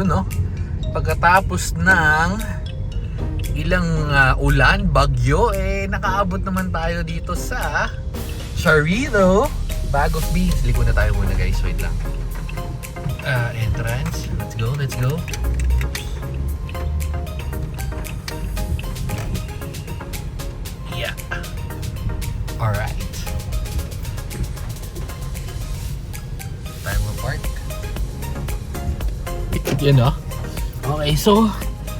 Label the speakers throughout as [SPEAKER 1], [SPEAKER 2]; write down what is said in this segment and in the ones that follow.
[SPEAKER 1] tayo, no? Pagkatapos ng ilang ulan, bagyo, nakaabot naman tayo dito sa Charito Bag of Beans. Liko na tayo muna, guys. Wait lang. Entrance. Let's go, let's go. Yeah. Alright. Tayo mo park. Yan o. Okay, so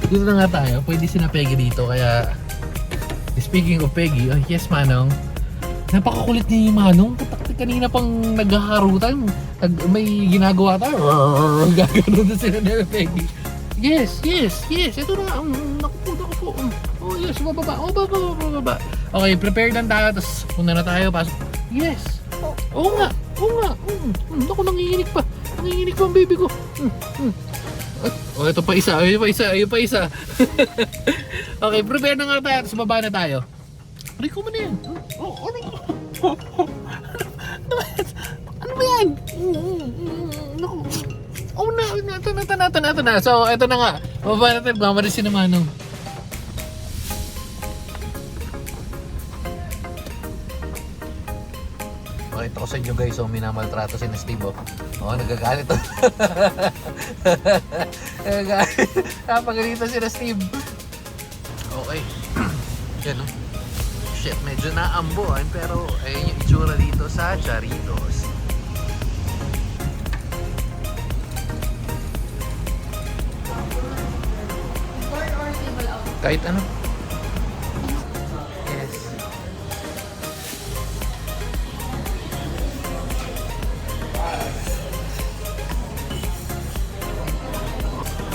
[SPEAKER 1] dito na nga tayo. Pwede si na Peggy dito. Kaya speaking of Peggy, yes Manong, napakakulit ni Manong. Kanina pang naghaharutan. May ginagawa tayo. Gagano na sila ni Peggy. Yes. Ito na. Naku po. Oh yes, bababa. Bababa. Okay, prepare lang tayo. Tapos punta na tayo. Pasok. Yes. Oo nga. Naku, nanginginig pa ang baby ko. Oh, ito pa isa. Okay, prepare na nga tayo. Tapos baba na tayo. Rico mo na yan. Ano ba yan? Naku. Oh na. Ito na. So, ito na nga. Baba natin. Mamarisin naman, no. Pakita ko sa inyo, guys. So, minamaltrato si Steve. Nagagalit. Napagalito si Steve. Okay. Yan, no? Shit, medyo naambuan. Pero, ayun yung itsura dito sa Charitos. Kahit ano. Yes.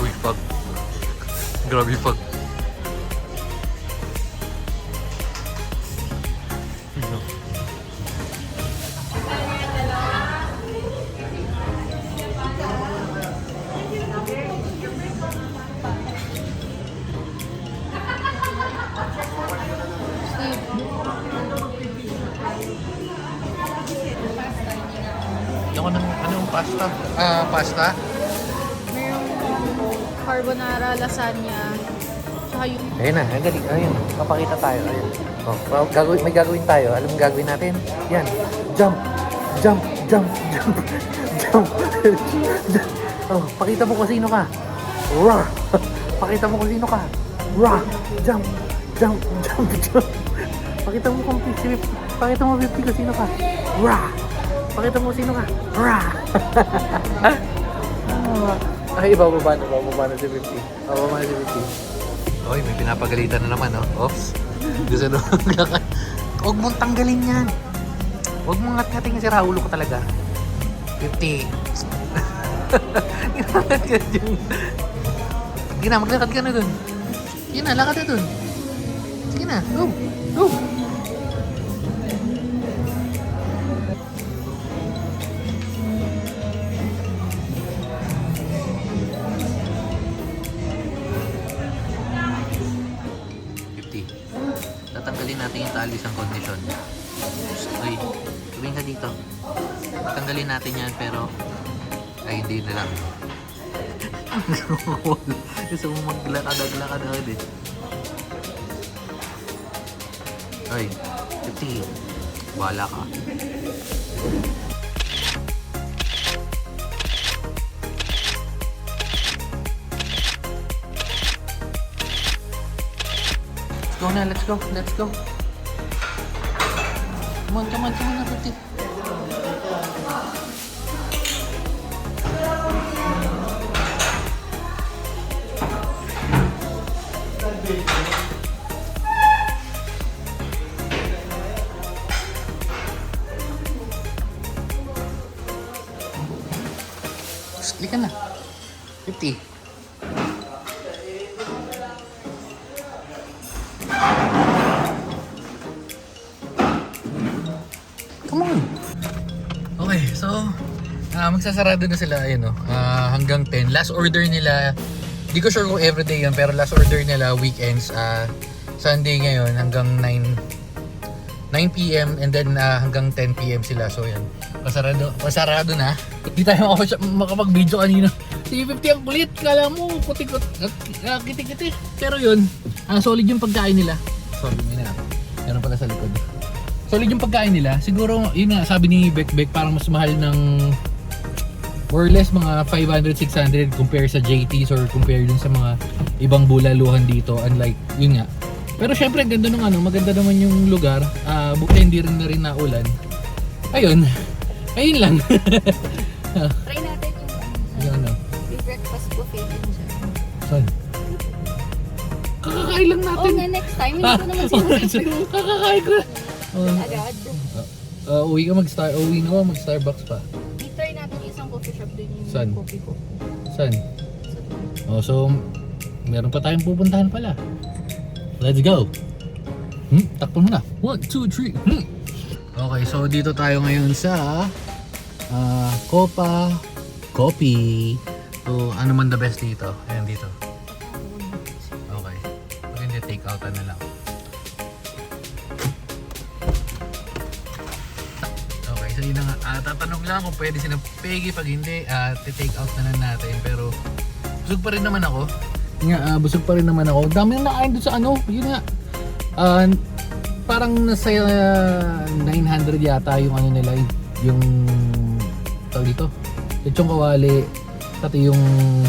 [SPEAKER 1] Uy, fuck. Grabe, fuck. Anong pasta? Pasta?
[SPEAKER 2] Mayroong carbonara, lasagna, tsaka yung...
[SPEAKER 1] Ayun na, ayun. Papakita tayo. Ayun. May gagawin tayo. Alam mo gagawin natin? Yan. Jump. Oh, pakita mo kung sino ka. Rah! Pakita mo kung sino ka. Rah! Jump. Pakita mo kung sino ka. Rah! Pakita mo sino ka. Rah! Ay, bababa na si 50. Bababa na si 50. Oy, may pinapagalitan na naman, no? Oops. Gusto na. Huwag mong tanggalin yan. Huwag mong ngat-ngating si Raulo ko talaga. 50. Sige na, maglakad ka na dun. Sige na, lakad na dun. Sige na, go. Tatanggalin natin yung tali sa kondisyon. Ay, tumingin ka dito. Tatanggalin natin yan pero ay hindi na lang. Gusto mo maglakad eh. Ay, 50. Wala ka. Let's go. Come on, 50. Click na. 50. Come on. Okay, so magsasarado na sila hanggang 10. Last order nila, di ko sure kung everyday yun, pero last order nila weekends, Sunday ngayon hanggang 9 PM and then hanggang 10 PM sila. So yan, pasarado na. Hindi tayo makapag-video kanina. Si 50 ang kulit, kala mo kutikot, kiti-kiti. Pero yun, solid yung pagkain nila. Sorry, meron pala sa likod. Solid yung pagkain nila. Siguro, yun nga, sabi ni Bekbek, parang mas mahal ng more or less mga 500, 600 compare sa JT's or compare dun sa mga ibang bulaluhan dito. Unlike, yun nga. Pero syempre, ganda nung maganda naman yung lugar. Buti hindi rin na rin naulan. Ayun lang.
[SPEAKER 2] Try natin
[SPEAKER 1] Yung
[SPEAKER 2] yung breakfast buffet din dyan.
[SPEAKER 1] Saan? Kakakain lang natin.
[SPEAKER 2] Oo nga, next time. Hindi ko naman sinasabi.
[SPEAKER 1] Kakakain ko.
[SPEAKER 2] Agad.
[SPEAKER 1] Uwi na ako, mag-Starbucks pa.
[SPEAKER 2] I-try natin yung isang coffee shop din yung
[SPEAKER 1] Saan?
[SPEAKER 2] coffee ko.
[SPEAKER 1] Saan? So, meron pa tayong pupuntahan pala. Let's go. Takpo muna. 1, 2, 3. Okay, so dito tayo ngayon sa Copa Coffee. So, ano man the best dito? Ayan dito. Okay. Maganda take out na lang. Okay, so yun na nga. Tatanong lang kung pwede sila Peggy. Pag hindi, take out na lang natin. Pero, busog pa rin naman ako. Busog pa rin naman ako. Dami na nakain doon sa yun nga. Parang nasa 900 yata yung nila, yung tawag dito. Lechong kawali, pati yung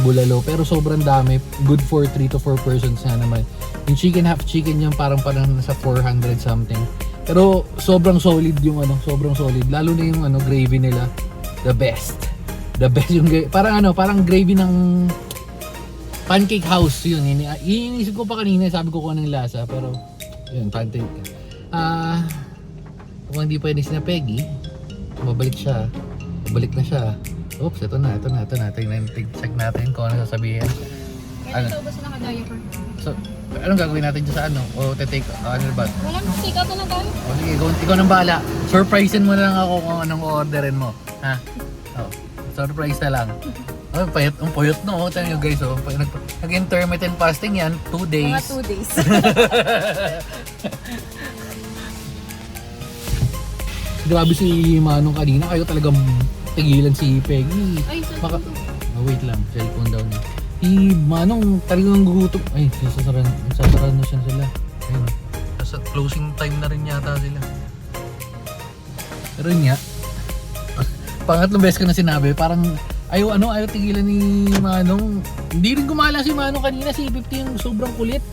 [SPEAKER 1] bulalo, pero sobrang dami. Good for 3 to 4 persons na naman. Yung chicken, half chicken yung parang nasa 400 something. Pero sobrang solid yung sobrang solid. Lalo na yung gravy nila. The best yung parang gravy ng Pancake House yun. Iniisip ko pa kanina, sabi ko kung anong lasa, pero yun, pancake. Kung hindi pwede sina Peggy, mabalik na siya. Oops, ito na. Check natin kung ano sasabihin.
[SPEAKER 2] Kaya ito ba sila ka-diaper?
[SPEAKER 1] So, anong gagawin natin dyan sa O ba?
[SPEAKER 2] Walang take out na lang tayo.
[SPEAKER 1] O sige, ikaw nang bahala. Surprisein mo na lang ako kung anong orderin mo. Ha? Surprise na lang. Ang puyot no. Tignan nyo guys, nag-intermittent fasting yan, 2 days.
[SPEAKER 2] Mga 2 days.
[SPEAKER 1] Grabe si Manong kanina, kayo talagang tigilan si Peggy.
[SPEAKER 2] Ay, cellphone to.
[SPEAKER 1] Wait lang, cellphone daw niya. Si Manong talagang gugutom. Ay, sasara na siya sila. Ayun. Nasa closing time na rin yata sila. Pero yun nga, pangatlong beses ko na sinabi, parang ayaw tigilan ni Manong. Hindi rin gumala si Manong kanina, si 50 yung sobrang kulit.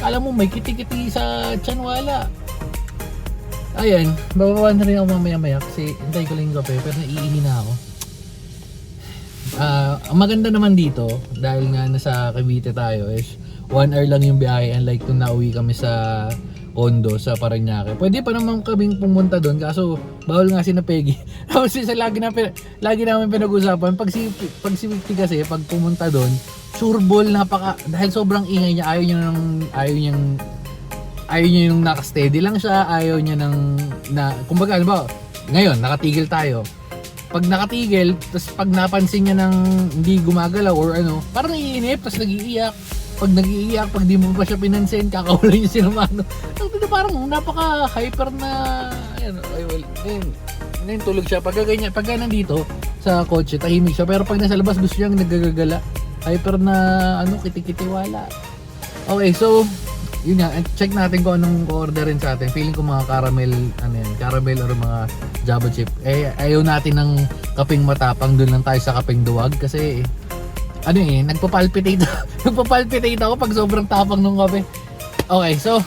[SPEAKER 1] Kala mo may kiti-kiti sa tiyan, wala. Ayan, bababa na rin ako mamaya-maya kasi hintay ko lang yung kape, pero naiihi na ako. Ang maganda naman dito, dahil nga nasa Cavite tayo, is 1 hour lang yung biyahe, unlike kung nauwi kami sa Ondo, sa Parañaque. Pwede pa naman kaming pumunta doon, kaso bawal nga si na Peggy. Tapos lagi namin pinag-usapan, pag si 50 kasi, pag pumunta doon, sureball, dahil sobrang ingay niya, ayaw niya yung naka-steady lang siya, ayaw niya kumbaga ngayon, nakatigil tayo. Pag nakatigil, tapos pag napansin niya hindi gumagalaw or parang naiinip, tapos nag-iiyak. Pag nag-iiyak, pag di mo pa siya pinansin, kakawala niya si Mano. Parang napaka-hyper na, tulog siya. Pag nandito sa kotse, tahimik siya. Pero pag nasa labas, gusto niyang nagagagala. Hyper na, kiti-kiti, wala. Okay, so, yun nga, check natin kung anong orderin sa atin. Feeling ko mga caramel or mga Java chip. Ayaw natin ng kapeng matapang, doon lang tayo sa kapeng duwag kasi nagpapalpitate ako pag sobrang tapang ng kape. Okay, so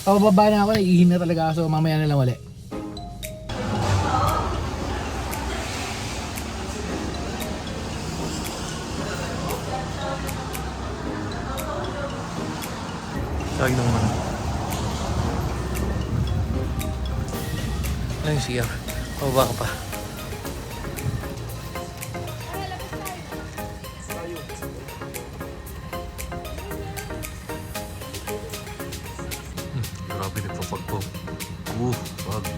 [SPEAKER 1] pababa na ako, naiihin na talaga, so mamaya na lang ulit. Sorry naman. Ay, siya. Pababa ka pa. Grabe nagpapag ko. Wag.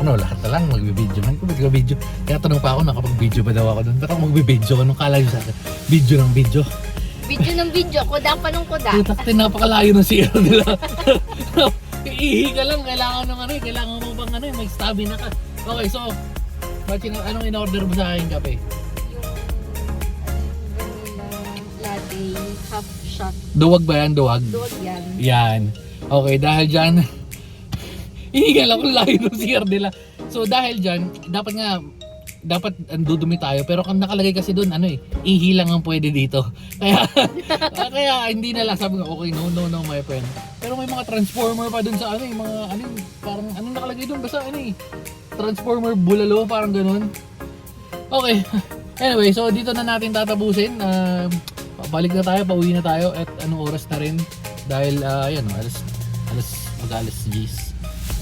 [SPEAKER 1] Lahat na lang, magbibideo man ko, magbibideo. Kaya tanong pa ako, nakapag-video ba daw ako doon? Ba't ako magbibideo? Anong kala nyo sa akin? Video ng video.
[SPEAKER 2] Video ng video, kuda pa ng kuda.
[SPEAKER 1] Putaktin, napakalayo ng CR nila. Iihi ka lang, kailangan ng ano eh, kailangan mo bang ano eh, may stamina ka. Okay, so, anong in-order mo sa akin kape?
[SPEAKER 2] Yung vanilla latte, half shot.
[SPEAKER 1] Duwag ba yan? Duwag?
[SPEAKER 2] Duwag yan.
[SPEAKER 1] Yan. Okay, dahil dyan, ihigal ako layo ng CR nila. So dahil dyan, dapat dudumi tayo. Pero kung nakalagay kasi doon, ano eh, ihi lang ang pwede dito. Kaya, kaya hindi na lang. Sabi ko, okay, no, my friend. Pero may mga transformer pa doon sa ano eh, mga ano, parang ano nakalagay doon? Basta ano eh, transformer bulalo, parang ganun. Okay. Anyway, so dito na natin tatapusin. Balik na tayo, pauwi na tayo. At anong oras na rin? Dahil, ayan, mag-alas 10.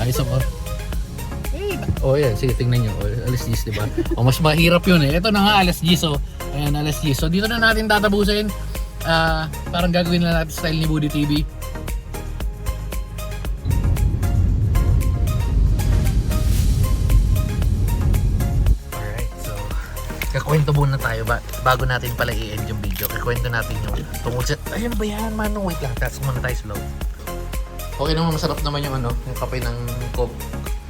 [SPEAKER 1] Ay, so, oh, yan. Sige, tingnan nyo. Alas 10, diba? O, mas mahirap yun eh. Ito na nga, alas 10. So, ayan, alas 10. So, dito na natin tatapusin. Parang gagawin na natin style ni Budi TV. Alright, so, kakwento muna tayo bago natin pala i-end yung video. Kakwento natin yung tungkol sa... Ayun ba yan, Manong? Wait lang, taas muna tayo slow. Okay naman, masarap naman yung ano, yung kape ng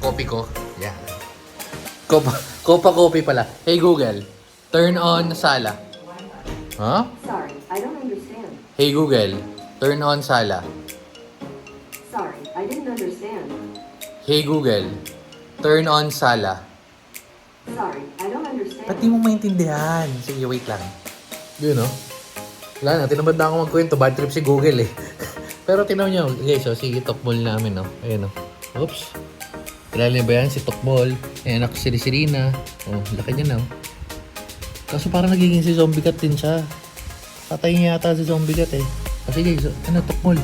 [SPEAKER 1] kopi ko. Yeah. Copa coffee pala. Hey Google, turn on Sala. Huh?
[SPEAKER 3] Sorry, I don't understand.
[SPEAKER 1] Hey Google, turn on Sala.
[SPEAKER 3] Sorry, I didn't understand.
[SPEAKER 1] Hey Google, turn on Sala.
[SPEAKER 3] Sorry, I don't understand.
[SPEAKER 1] Ba't di mo maintindihan? Sige, wait lang. Yun, no? Wala na, tinamad na ako magkwento. Bad trip si Google, eh. Pero tinaw nyo, guys, so, si Tokmol namin, no? Ayan, no? Oops. Kilala niyo ba yan? Si Tokmol. Ayan, ako si Serena. Oh, laki niya, no? Kaso parang nagiging si Zombie Cat din siya. Patay niya yata si Zombie Cat, eh. Kasi guys, ano, Tokmol?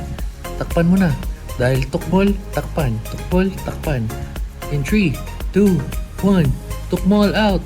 [SPEAKER 1] Takpan mo na. Dahil Tokmol, takpan. Tokmol, takpan. In 3, 2, 1. Tokmol out.